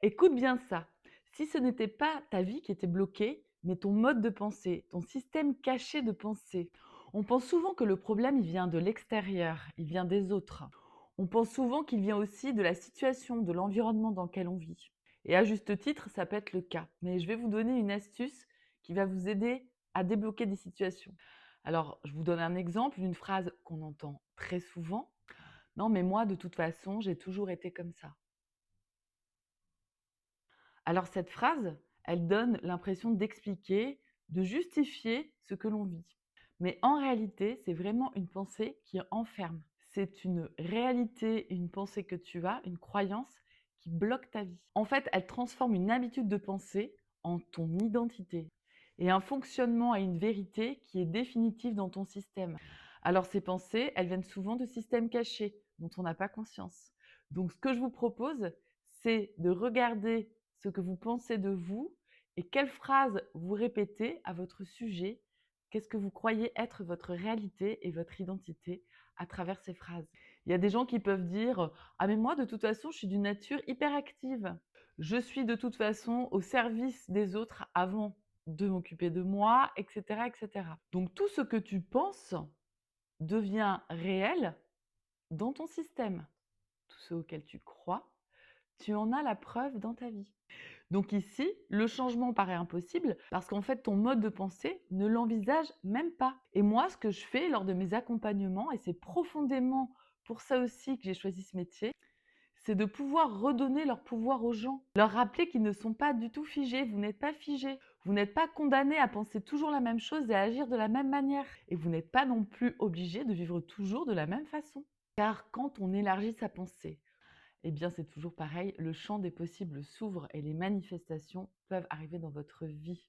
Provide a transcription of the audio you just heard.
Écoute bien ça. Si ce n'était pas ta vie qui était bloquée, mais ton mode de pensée, ton système caché de pensée, on pense souvent que le problème, il vient de l'extérieur, il vient des autres. On pense souvent qu'il vient aussi de la situation, de l'environnement dans lequel on vit. Et à juste titre, ça peut être le cas. Mais je vais vous donner une astuce qui va vous aider à débloquer des situations. Alors, je vous donne un exemple d'une phrase qu'on entend très souvent. Non, mais moi, de toute façon, j'ai toujours été comme ça. Alors cette phrase, elle donne l'impression d'expliquer, de justifier ce que l'on vit. Mais en réalité, c'est vraiment une pensée qui enferme. C'est une réalité, une pensée que tu as, une croyance qui bloque ta vie. En fait, elle transforme une habitude de pensée en ton identité et un fonctionnement et une vérité qui est définitive dans ton système. Alors ces pensées, elles viennent souvent de systèmes cachés dont on n'a pas conscience. Donc ce que je vous propose, c'est de regarder ce que vous pensez de vous et quelles phrases vous répétez à votre sujet. Qu'est-ce que vous croyez être votre réalité et votre identité à travers ces phrases? Il y a des gens qui peuvent dire: «Ah mais moi de toute façon, je suis d'une nature hyperactive. Je suis de toute façon au service des autres avant de m'occuper de moi» et cetera et cetera. Donc tout ce que tu penses devient réel dans ton système. Tout ce auquel tu crois, tu en as la preuve dans ta vie. Donc ici, le changement paraît impossible parce qu'en fait, ton mode de pensée ne l'envisage même pas. Et moi, ce que je fais lors de mes accompagnements, et c'est profondément pour ça aussi que j'ai choisi ce métier, c'est de pouvoir redonner leur pouvoir aux gens. Leur rappeler qu'ils ne sont pas du tout figés, vous n'êtes pas figés. Vous n'êtes pas condamnés à penser toujours la même chose et à agir de la même manière. Et vous n'êtes pas non plus obligés de vivre toujours de la même façon. Car quand on élargit sa pensée, eh bien, c'est toujours pareil, le champ des possibles s'ouvre et les manifestations peuvent arriver dans votre vie.